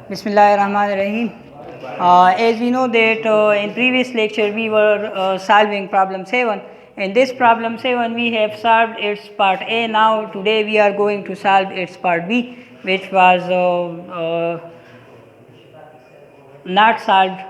Bismillahirrahmanirrahim. As we know that in previous lecture we were solving problem 7. In this problem 7 we have solved its part A. Now today we are going to solve its part B, which was not solved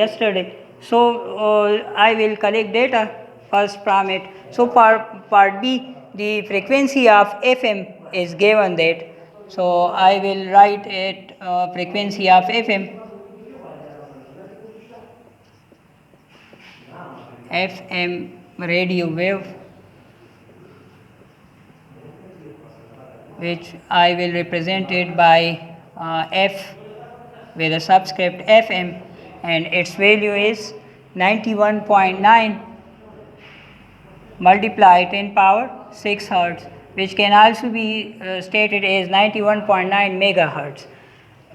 yesterday. So I will collect data first from it. So part B, the frequency of FM is given that. So I will write it frequency of FM. FM radio wave, which I will represent it by F with a subscript FM, and its value is 91.9 multiply 10 power 6 hertz, which can also be stated as 91.9 megahertz.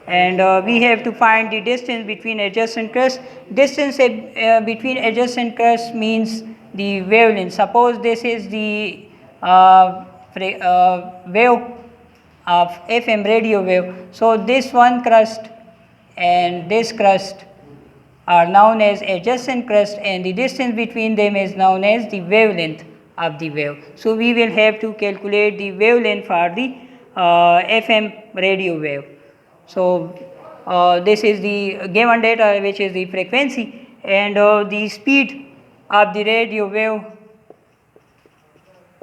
And we have to find the distance between adjacent crust. Distance between adjacent crust means the wavelength. Suppose this is the wave of FM radio wave. So this one crust and this crust are known as adjacent crust, and the distance between them is known as the wavelength of the wave. So we will have to calculate the wavelength for the FM radio wave. So this is the given data, which is the frequency, and the speed of the radio wave,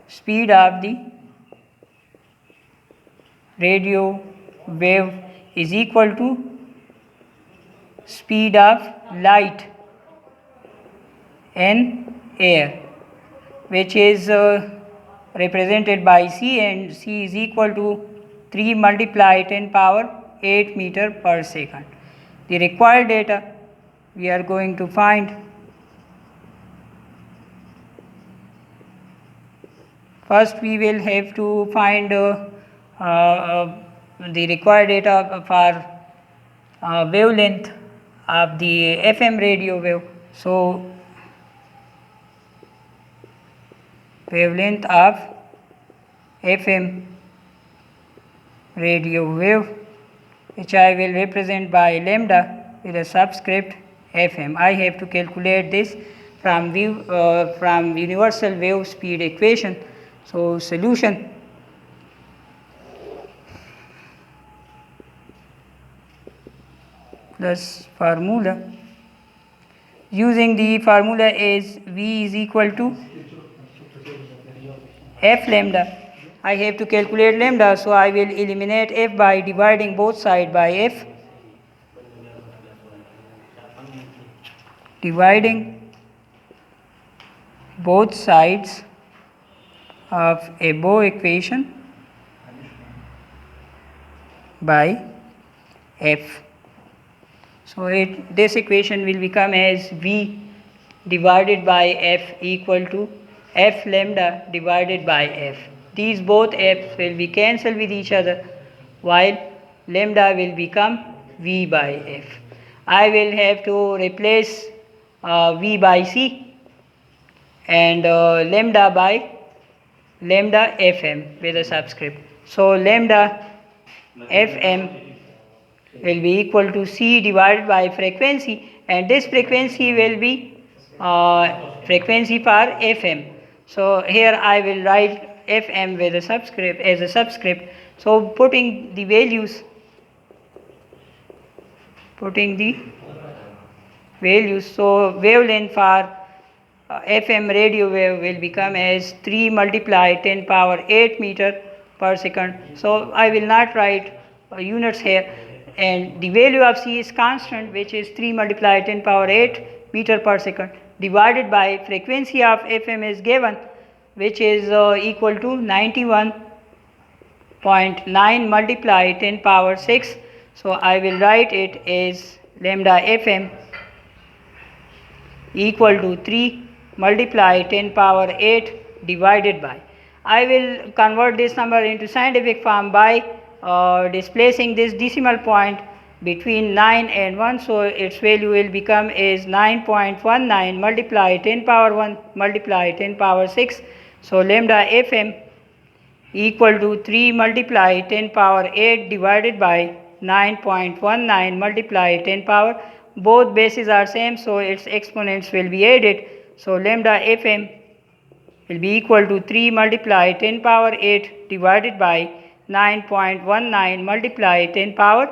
speed of the radio wave is equal to speed of light in air, which is represented by C, and C is equal to 3 multiply 10 power 8 meter per second. The required data we are going to find. First we will have to find the required data for wavelength of the FM radio wave. So wavelength of FM radio wave, which I will represent by lambda with a subscript FM. I have to calculate this from universal wave speed equation. So solution. Plus formula. Using the formula is V is equal to F lambda. I have to calculate lambda, so I will eliminate F by dividing both sides by F. Dividing both sides of above equation by F. So this equation will become as V divided by F equal to F lambda divided by F. These both F's will be cancelled with each other, while lambda will become V by F. I will have to replace V by C and lambda by lambda Fm with a subscript. So lambda Fm will be equal to C divided by frequency, and this frequency will be frequency for FM. So here I will write FM with a subscript as a subscript. So putting the values, so wavelength for FM radio wave will become as 3 multiply 10 power 8 meter per second. So I will not write units here, and the value of C is constant, which is 3 multiply 10 power 8 meter per second, divided by frequency of FM is given, which is equal to 91.9 multiply 10 power 6. So I will write it as lambda FM equal to 3 multiply 10 power 8 divided by. I will convert this number into scientific form by displacing this decimal point between 9 and 1, so its value will become is 9.19 multiply 10 power 1 multiply 10 power 6. So lambda FM equal to 3 multiply 10 power 8 divided by 9.19 multiply 10 power. Both bases are same, so its exponents will be added. So lambda fm will be equal to 3 multiply 10 power 8 divided by 9.19 multiply 10 power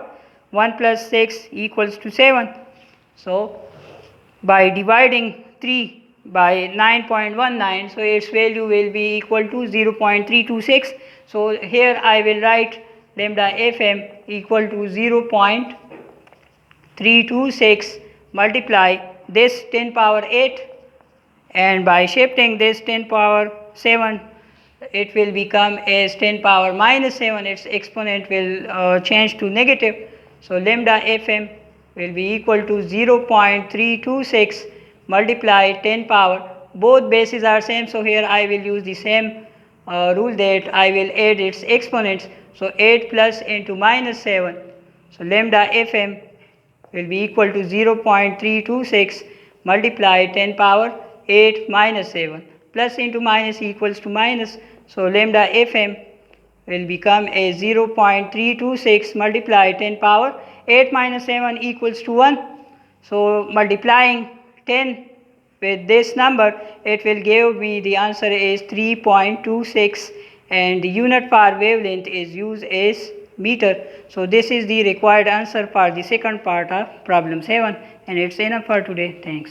1 plus 6 equals to 7. So by dividing 3 by 9.19, so its value will be equal to 0.326. So here I will write lambda fm equal to 0.326 multiply this 10 power 8, and by shifting this 10 power 7 it will become as 10 power minus 7. Its exponent will change to negative. So lambda fm will be equal to 0.326 multiply 10 power. Both bases are same, so here I will use the same rule that I will add its exponents. So 8 plus into minus 7. So lambda fm will be equal to 0.326 multiply 10 power 8 minus 7. Plus into minus equals to minus. So lambda fm will become a 0.326 multiply 10 power 8 minus 7 equals to 1. So multiplying 10 with this number, it will give me the answer is 3.26, and the unit for wavelength is used as meter. So this is the required answer for the second part of problem 7, and it's enough for today. Thanks.